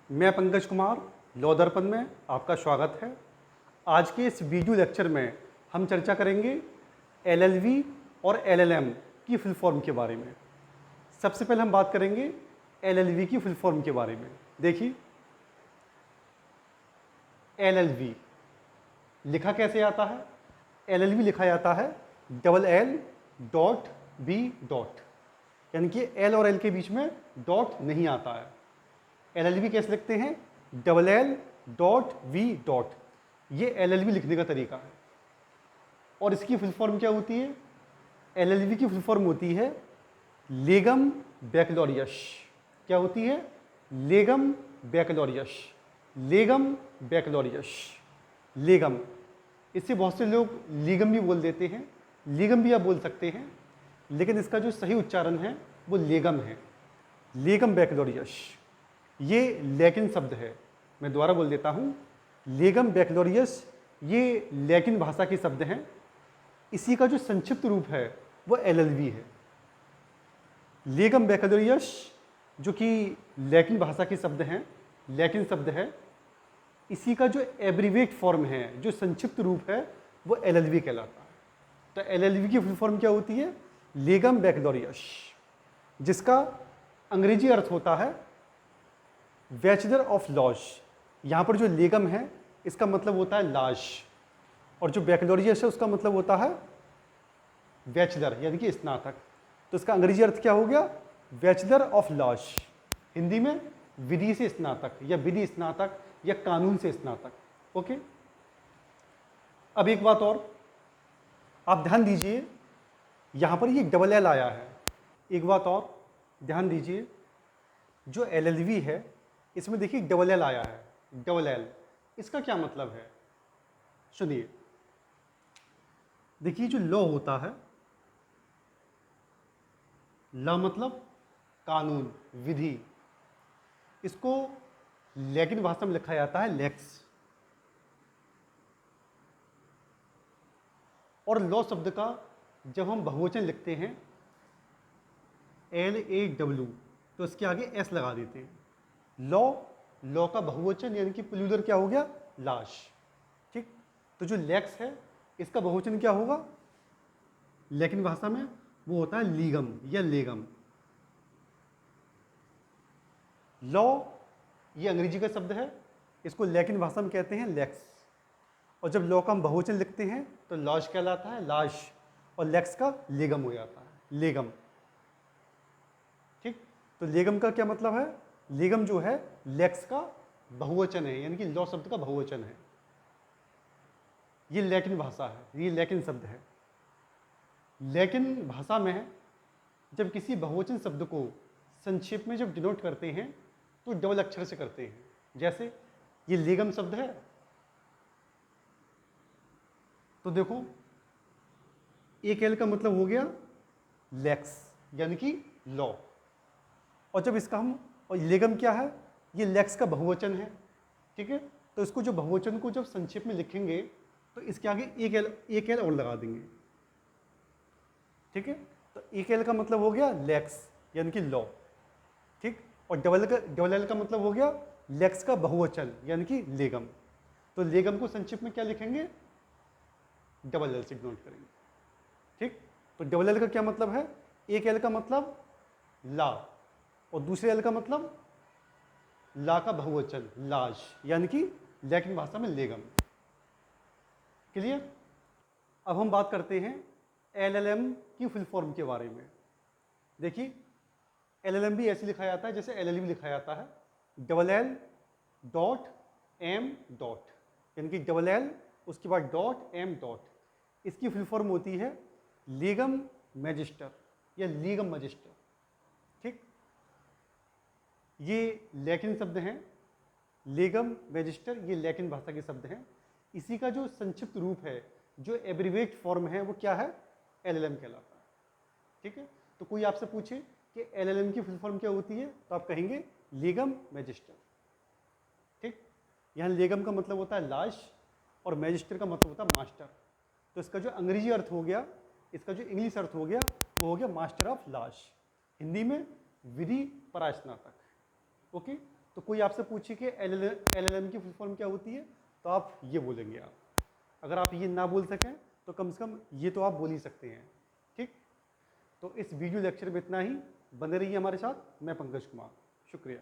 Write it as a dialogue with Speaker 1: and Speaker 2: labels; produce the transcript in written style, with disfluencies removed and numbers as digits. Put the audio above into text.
Speaker 1: मैं पंकज कुमार लॉ दर्पण में आपका स्वागत है। आज के इस वीडियो लेक्चर में हम चर्चा करेंगे एलएलबी और एलएलएम की फुल फॉर्म के बारे में। सबसे पहले हम बात करेंगे एलएलबी की फुल फॉर्म के बारे में। देखिए, एलएलबी लिखा कैसे आता है? एलएलबी लिखा जाता है double L dot B dot, यानी कि एल और एल के बीच में डॉट नहीं आता है। एलएलबी कैसे लिखते हैं? Double L dot V dot. ये एलएलबी लिखने का तरीका है। और इसकी फुल फॉर्म क्या होती है? एलएलबी की फुल फॉर्म होती है लेगम बैकलॉरियस। क्या होती है? लेगम बैकलॉरियस। लेगम बैकलॉरियस। लेगम, इससे बहुत से लोग लीगम भी बोल देते हैं, लीगम भी आप बोल सकते हैं, लेकिन इसका जो सही उच्चारण है वो लेगम है। लेगम बैकलॉरियस ये लैटिन शब्द है। मैं दोबारा बोल देता हूँ, लेगम बैकलॉरियस ये लैटिन भाषा के शब्द हैं। इसी का जो संक्षिप्त रूप है वो एलएलबी है। लेगम बैकलॉरियस जो कि लैटिन भाषा के शब्द हैं, लैटिन शब्द है, इसी का जो एब्रीवेट फॉर्म है, जो संक्षिप्त रूप है, वो एलएलबी कहलाता है। तो एलएलबी की फुल फॉर्म क्या होती है? लेगम बैकलॉरियस, जिसका अंग्रेजी अर्थ होता है बैचलर ऑफ लॉज। यहाँ पर जो लेगम है इसका मतलब होता है लाज, और जो बैकलॉरियस है उसका मतलब होता है बैचलर, यानी कि स्नातक। तो इसका अंग्रेजी अर्थ क्या हो गया? Bachelor of laws. हिंदी में विधि से स्नातक या विधि स्नातक या कानून से स्नातक। ओके, अब एक बात और आप ध्यान दीजिए, यहाँ पर ये डबल एल आया है। एक बात और ध्यान दीजिए, जो एलएलबी है इसमें देखिए डबल एल आया है। डबल एल, इसका क्या मतलब है? सुनिए, देखिए जो लॉ होता है, लॉ मतलब कानून, विधि, इसको लैटिन भाषा में लिखा जाता है लेक्स। और लॉ शब्द का जब हम बहुवचन लिखते हैं LAW, तो इसके आगे एस लगा देते हैं। लॉ, लॉ का बहुवचन यानी कि प्लूरल क्या हो गया? लाश। ठीक, तो जो लेक्स है इसका बहुवचन क्या होगा लैटिन भाषा में? वो होता है लीगम या लेगम। लॉ ये अंग्रेजी का शब्द है, इसको लैटिन भाषा में कहते हैं लेक्स। और जब लॉ का हम बहुवचन लिखते हैं तो लॉज कहलाता है, लाश, और लेक्स का लेगम हो जाता है, लेगम। ठीक, तो लेगम का क्या मतलब है? लेगम जो है लेक्स का बहुवचन है, यानी कि लॉ शब्द का बहुवचन है। ये लैटिन भाषा है, ये लैटिन शब्द है। लैटिन भाषा में जब किसी बहुवचन शब्द को संक्षेप में जब डिनोट करते हैं तो डबल अक्षर से करते हैं। जैसे ये लेगम शब्द है, तो देखो एक एल का मतलब हो गया लेक्स, यानी कि लॉ। और जब इसका हम, और लेगम क्या है? ये लेक्स का बहुवचन है। ठीक है, तो इसको जो बहुवचन को जब संक्षेप में लिखेंगे तो इसके आगे एक एल और लगा देंगे। ठीक है, तो एक एल का मतलब हो गया लेक्स, यानी कि लॉ। ठीक, और डबल एल का मतलब हो गया लेक्स का बहुवचन, यानी कि लेगम। तो लेगम को संक्षिप्त में क्या लिखेंगे? डबल एल से डिनोट करेंगे। ठीक, तो डबल एल का क्या मतलब है? एक एल का मतलब ला, और दूसरे एल का मतलब ला का बहुवचन लाज, यानी कि लैटिन भाषा में लेगम। क्लियर? अब हम बात करते हैं एलएलएम की फुल फॉर्म के बारे में। देखिए, एलएलएम भी ऐसे लिखा जाता है जैसे एलएलबी लिखा जाता है, double L dot M dot, यानी कि डबल एल उसके बाद डॉट एम डॉट। इसकी फुल फॉर्म होती है लीगम मैजिस्टर या लीगम मैजिस्टर। ठीक, ये लैटिन शब्द हैं, लेगम मैजिस्टर, ये लैटिन भाषा के शब्द हैं। इसी का जो संक्षिप्त रूप है, जो एब्रीवेट फॉर्म है, वो क्या है? एलएलएम कहलाता है। ठीक है, तो कोई आपसे पूछे कि एलएलएम की फुल फॉर्म क्या होती है, तो आप कहेंगे लेगम मैजिस्टर। ठीक, यहाँ लेगम का मतलब होता है लाश और मैजिस्टर का मतलब होता है मास्टर। तो इसका जो अंग्रेजी अर्थ हो गया, इसका जो इंग्लिश अर्थ हो गया, वो हो गया मास्टर ऑफ लाश। हिंदी में विधि परास्नातक। ओके, तो कोई आपसे पूछे कि LLM की फुल फॉर्म क्या होती है, तो आप ये बोलेंगे। आप अगर आप ये ना बोल सकें तो कम से कम ये तो आप बोल ही सकते हैं। ठीक, तो इस वीडियो लेक्चर में इतना ही। बने रहिए हमारे साथ। मैं पंकज कुमार, शुक्रिया।